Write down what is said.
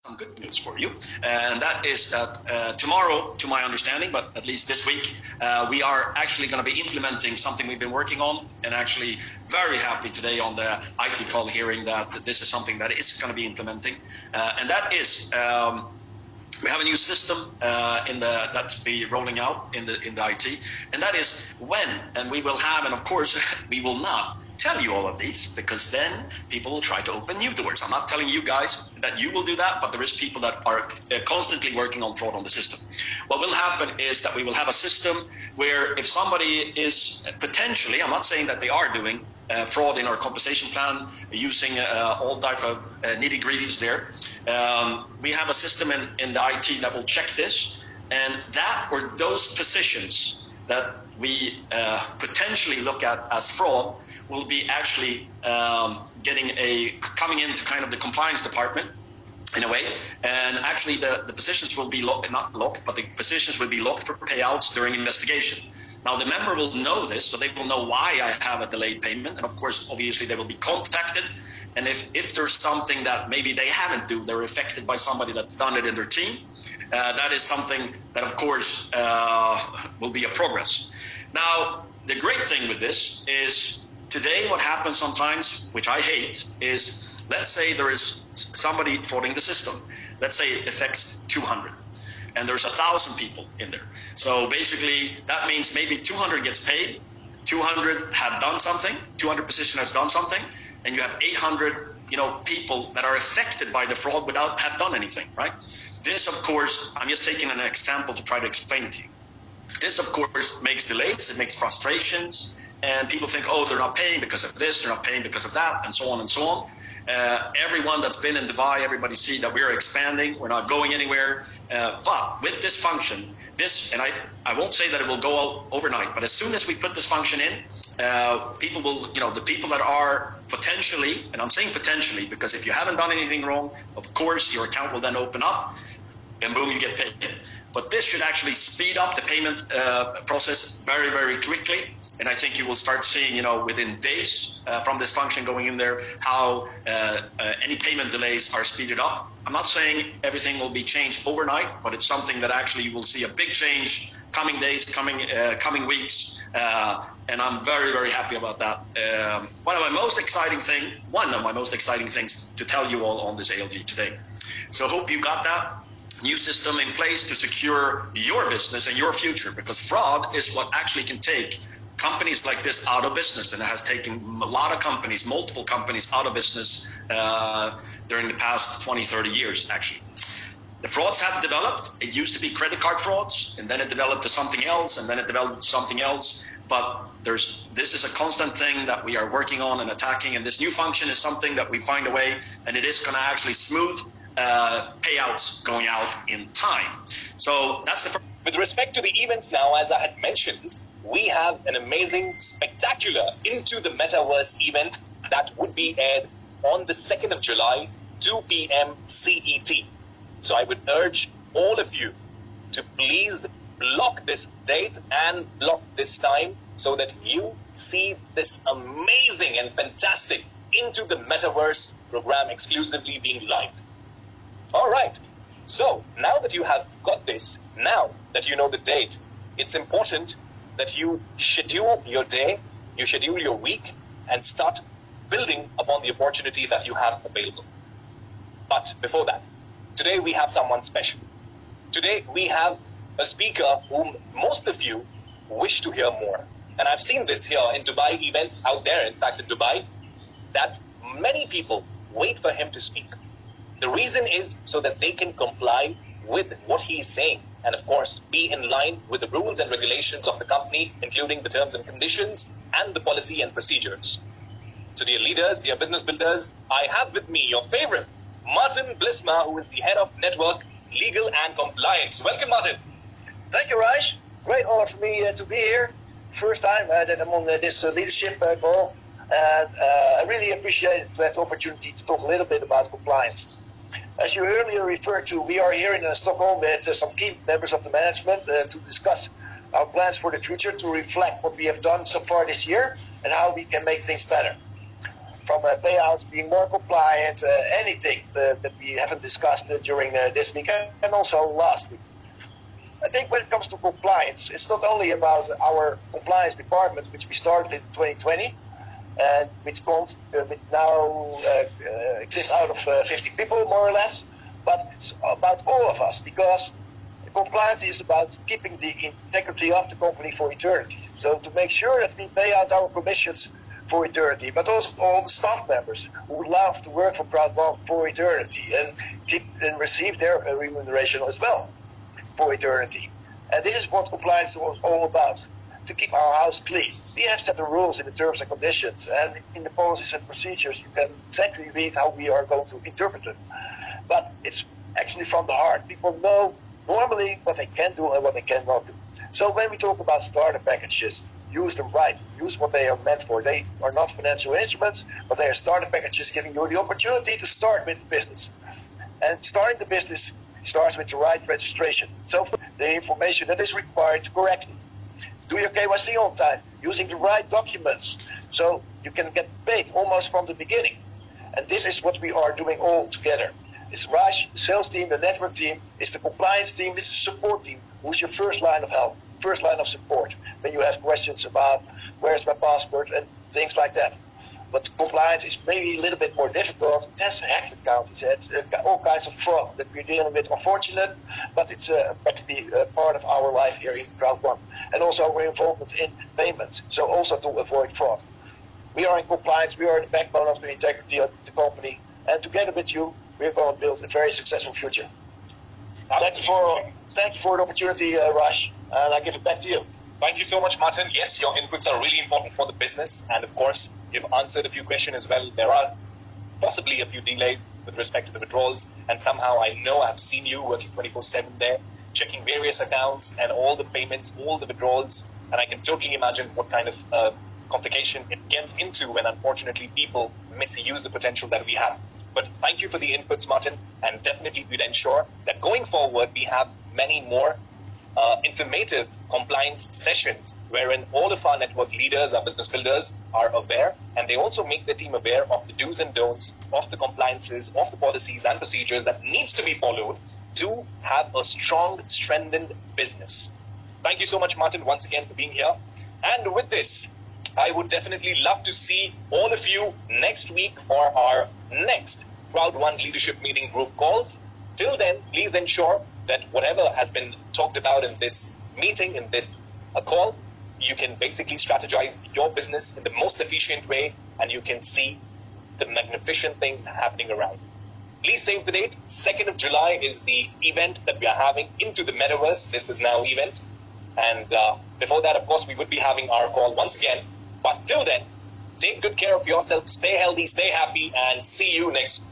some good news for you, and that is that tomorrow, to my understanding, but at least this week, we are actually going to be implementing something we've been working on, and actually very happy today on the IT call hearing that this is something that is going to be implementing, and that is we have a new system that's be rolling out in the IT, and that is when, and we will have, and of course we will not tell you all of these, because then people will try to open new doors. I'm not telling you guys that you will do that, but there is people that are constantly working on fraud on the system. What will happen is that we will have a system where if somebody is potentially, I'm not saying that they are doing fraud in our compensation plan, using all type of nitty-gritties there, we have a system in the IT that will check this, and that or those positions that we potentially look at as fraud will be actually coming into kind of the compliance department in a way, and actually the positions will be not locked, but the positions will be locked for payouts during investigation. Now the member will know this, so they will know why I have a delayed payment, and of course obviously they will be contacted, and if there's something that maybe they haven't do, they're affected by somebody that's done it in their team, that is something that of course will be a progress. Now the great thing with this is today what happens sometimes, which I hate, is let's say there is somebody frauding the system. Let's say it affects 200 and there's 1,000 people in there. So basically that means maybe 200 gets paid, 200 have done something, 200 position has done something, and you have 800 people that are affected by the fraud without have done anything, right? This of course, I'm just taking an example to try to explain it to you. This of course makes delays, it makes frustrations, and people think, oh, they're not paying because of this, they're not paying because of that, and so on and so on. Everyone that's been in Dubai, everybody see that we're expanding, we're not going anywhere. But with this function, and I won't say that it will go out overnight, but as soon as we put this function in, people will, the people that are potentially, and I'm saying potentially because if you haven't done anything wrong, of course your account will then open up, and boom, you get paid. But this should actually speed up the payment process very, very quickly. And I think you will start seeing, within days from this function going in there, how any payment delays are speeded up. I'm not saying everything will be changed overnight, but it's something that actually you will see a big change coming days, coming weeks, and I'm very, very happy about that. One of my most exciting things to tell you all on this ALG today. So hope you got that new system in place to secure your business and your future, because fraud is what actually can take companies like this out of business, and it has taken a lot of companies, multiple companies out of business during the past 20-30 years actually. The frauds have developed. It used to be credit card frauds, and then it developed to something else, and then it developed to something else, but this is a constant thing that we are working on and attacking, and this new function is something that we find a way, and it is going to actually smooth payouts going out in time. So that's the first. With respect to the events now, as I had mentioned, we have an amazing, spectacular Into the Metaverse event that would be aired on the 2nd of July, 2 p.m. CET. So I would urge all of you to please block this date and block this time so that you see this amazing and fantastic Into the Metaverse program exclusively being live. All right. So now that you have got this, now that you know the date, it's important that you schedule your day, you schedule your week, and start building upon the opportunity that you have available. But before that, today we have someone special. Today we have a speaker whom most of you wish to hear more. And I've seen this here in Dubai event, out there, in fact in Dubai, that many people wait for him to speak. The reason is so that they can comply with what he's saying, and of course be in line with the rules and regulations of the company, including the terms and conditions and the policy and procedures. So dear leaders, dear business builders, I have with me your favorite, Martin Blisma, who is the head of network, legal and compliance. Welcome, Martin. Thank you, Raj. Great honor for me to be here. First time that I'm on this leadership call. And I really appreciate that opportunity to talk a little bit about compliance. As you earlier referred to, we are here in Stockholm with some key members of the management to discuss our plans for the future, to reflect what we have done so far this year and how we can make things better. payouts, being more compliant, anything that we haven't discussed during this week and also last week. I think when it comes to compliance, it's not only about our compliance department, which we started in 2020, and which now exists out of 50 people, more or less, but it's about all of us, because compliance is about keeping the integrity of the company for eternity. So to make sure that we pay out our commissions for eternity, but also all the staff members who would love to work for Crowd1 for eternity and receive their remuneration as well for eternity. And this is what compliance is all about, to keep our house clean. We have set the rules in the terms and conditions, and in the policies and procedures you can exactly read how we are going to interpret them. But it's actually from the heart. People know normally what they can do and what they cannot do. So when we talk about starter packages, use them right, use what they are meant for. They are not financial instruments, but they are starter packages giving you the opportunity to start with the business. And starting the business starts with the right registration. So the information that is required correctly. Do your KYC on time, using the right documents, so you can get paid almost from the beginning. And this is what we are doing all together. It's Raj, the sales team, the network team, it's the compliance team, it's the support team, who's your first line of help, first line of support, when you have questions about where's my passport and things like that. But compliance is maybe a little bit more difficult. It has hacked accounts, it's all kinds of fraud that we're dealing with, unfortunate, but it's practically part of our life here in Crowd1. And also our involvement in payments, so also to avoid fraud. We are in compliance, we are the backbone of the integrity of the company, and together with you, we're going to build a very successful future. Thank you for the opportunity, Raj, and I give it back to you. Thank you so much, Martin. Yes, your inputs are really important for the business, and of course, you've answered a few questions as well. There are possibly a few delays with respect to the withdrawals, and somehow I know I've seen you working 24/7 there, checking various accounts and all the payments, all the withdrawals, and I can totally imagine what kind of complication it gets into when unfortunately people misuse the potential that we have. But thank you for the inputs, Martin, and definitely we'll ensure that going forward we have many more informative compliance sessions wherein all of our network leaders, our business builders are aware, and they also make their team aware of the do's and don'ts, of the compliances, of the policies and procedures that needs to be followed to have a strong, strengthened business. Thank you so much, Martin, once again for being here. And with this, I would definitely love to see all of you next week for our next Crowd1 Leadership Meeting group calls. Till then, please ensure that whatever has been talked about in this meeting, in this call, you can basically strategize your business in the most efficient way, and you can see the magnificent things happening around. Please save the date. 2nd of July is the event that we are having into the metaverse. This is now event. And before that, of course, we would be having our call once again. But till then, take good care of yourself, stay healthy, stay happy, and see you next